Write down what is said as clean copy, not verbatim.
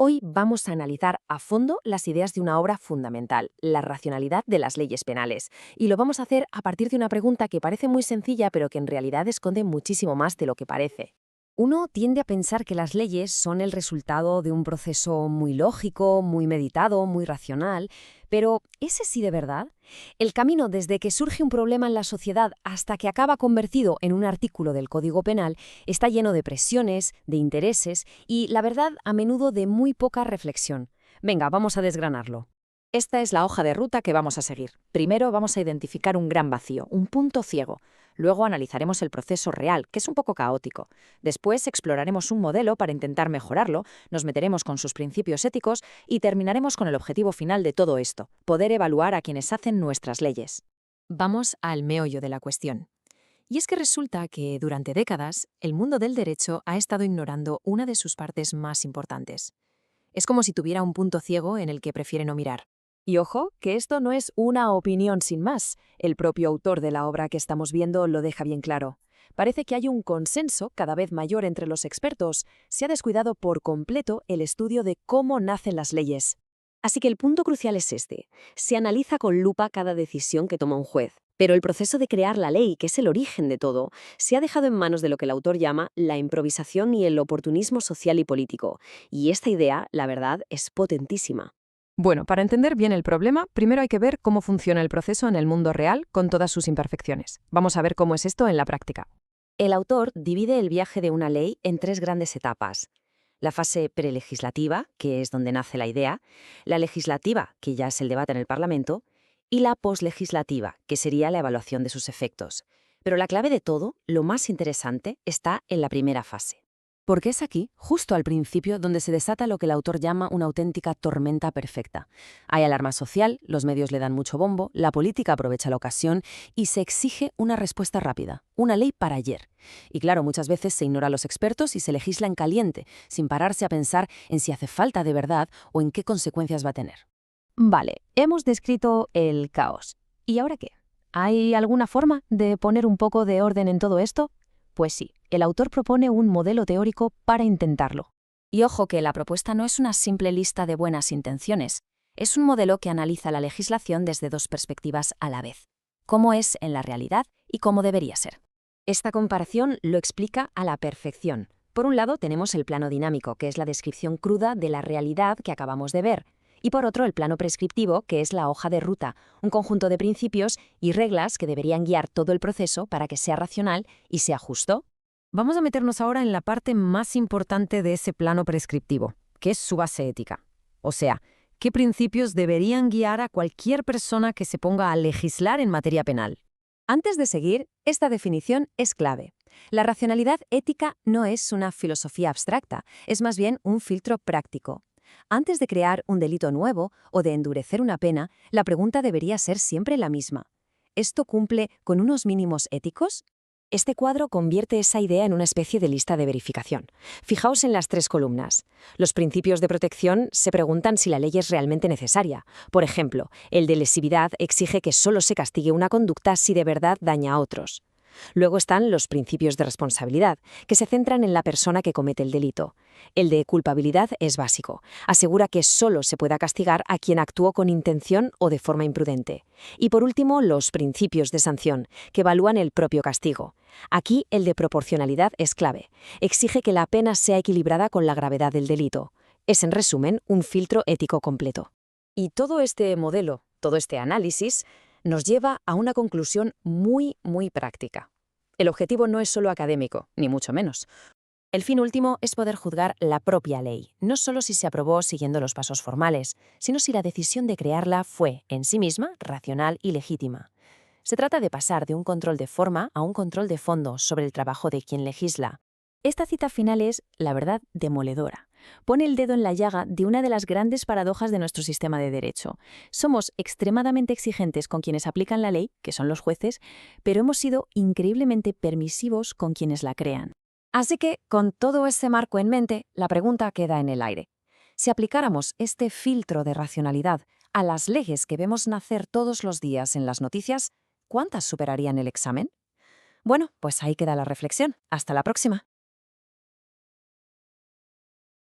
Hoy vamos a analizar a fondo las ideas de una obra fundamental, la racionalidad de las leyes penales. Y lo vamos a hacer a partir de una pregunta que parece muy sencilla, pero que en realidad esconde muchísimo más de lo que parece. Uno tiende a pensar que las leyes son el resultado de un proceso muy lógico, muy meditado, muy racional, pero ¿es así de verdad? El camino desde que surge un problema en la sociedad hasta que acaba convertido en un artículo del Código Penal está lleno de presiones, de intereses y, la verdad, a menudo de muy poca reflexión. Venga, vamos a desgranarlo. Esta es la hoja de ruta que vamos a seguir. Primero vamos a identificar un gran vacío, un punto ciego. Luego analizaremos el proceso real, que es un poco caótico. Después exploraremos un modelo para intentar mejorarlo, nos meteremos con sus principios éticos y terminaremos con el objetivo final de todo esto, poder evaluar a quienes hacen nuestras leyes. Vamos al meollo de la cuestión. Y es que resulta que, durante décadas, el mundo del derecho ha estado ignorando una de sus partes más importantes. Es como si tuviera un punto ciego en el que prefiere no mirar. Y ojo, que esto no es una opinión sin más. El propio autor de la obra que estamos viendo lo deja bien claro. Parece que hay un consenso cada vez mayor entre los expertos. Se ha descuidado por completo el estudio de cómo nacen las leyes. Así que el punto crucial es este. Se analiza con lupa cada decisión que toma un juez. Pero el proceso de crear la ley, que es el origen de todo, se ha dejado en manos de lo que el autor llama la improvisación y el oportunismo social y político. Y esta idea, la verdad, es potentísima. Bueno, para entender bien el problema, primero hay que ver cómo funciona el proceso en el mundo real con todas sus imperfecciones. Vamos a ver cómo es esto en la práctica. El autor divide el viaje de una ley en tres grandes etapas. La fase prelegislativa, que es donde nace la idea, la legislativa, que ya es el debate en el Parlamento, y la poslegislativa, que sería la evaluación de sus efectos. Pero la clave de todo, lo más interesante, está en la primera fase. Porque es aquí, justo al principio, donde se desata lo que el autor llama una auténtica tormenta perfecta. Hay alarma social, los medios le dan mucho bombo, la política aprovecha la ocasión y se exige una respuesta rápida, una ley para ayer. Y claro, muchas veces se ignora a los expertos y se legisla en caliente, sin pararse a pensar en si hace falta de verdad o en qué consecuencias va a tener. Vale, hemos descrito el caos. ¿Y ahora qué? ¿Hay alguna forma de poner un poco de orden en todo esto? Pues sí, el autor propone un modelo teórico para intentarlo. Y ojo que la propuesta no es una simple lista de buenas intenciones, es un modelo que analiza la legislación desde dos perspectivas a la vez: cómo es en la realidad y cómo debería ser. Esta comparación lo explica a la perfección. Por un lado tenemos el plano dinámico, que es la descripción cruda de la realidad que acabamos de ver, y por otro el plano prescriptivo, que es la hoja de ruta, un conjunto de principios y reglas que deberían guiar todo el proceso para que sea racional y sea justo. Vamos a meternos ahora en la parte más importante de ese plano prescriptivo, que es su base ética. O sea, ¿qué principios deberían guiar a cualquier persona que se ponga a legislar en materia penal? Antes de seguir, esta definición es clave. La racionalidad ética no es una filosofía abstracta, es más bien un filtro práctico. Antes de crear un delito nuevo o de endurecer una pena, la pregunta debería ser siempre la misma. ¿Esto cumple con unos mínimos éticos? Este cuadro convierte esa idea en una especie de lista de verificación. Fijaos en las tres columnas. Los principios de protección se preguntan si la ley es realmente necesaria. Por ejemplo, el de lesividad exige que solo se castigue una conducta si de verdad daña a otros. Luego están los principios de responsabilidad, que se centran en la persona que comete el delito. El de culpabilidad es básico. Asegura que solo se pueda castigar a quien actuó con intención o de forma imprudente. Y por último, los principios de sanción, que evalúan el propio castigo. Aquí el de proporcionalidad es clave. Exige que la pena sea equilibrada con la gravedad del delito. Es, en resumen, un filtro ético completo. Y todo este modelo, todo este análisis, nos lleva a una conclusión muy práctica. El objetivo no es solo académico, ni mucho menos. El fin último es poder juzgar la propia ley, no solo si se aprobó siguiendo los pasos formales, sino si la decisión de crearla fue, en sí misma, racional y legítima. Se trata de pasar de un control de forma a un control de fondo sobre el trabajo de quien legisla. Esta cita final es, la verdad, demoledora. Pone el dedo en la llaga de una de las grandes paradojas de nuestro sistema de derecho. Somos extremadamente exigentes con quienes aplican la ley, que son los jueces, pero hemos sido increíblemente permisivos con quienes la crean. Así que, con todo ese marco en mente, la pregunta queda en el aire. Si aplicáramos este filtro de racionalidad a las leyes que vemos nacer todos los días en las noticias, ¿cuántas superarían el examen? Bueno, pues ahí queda la reflexión. Hasta la próxima.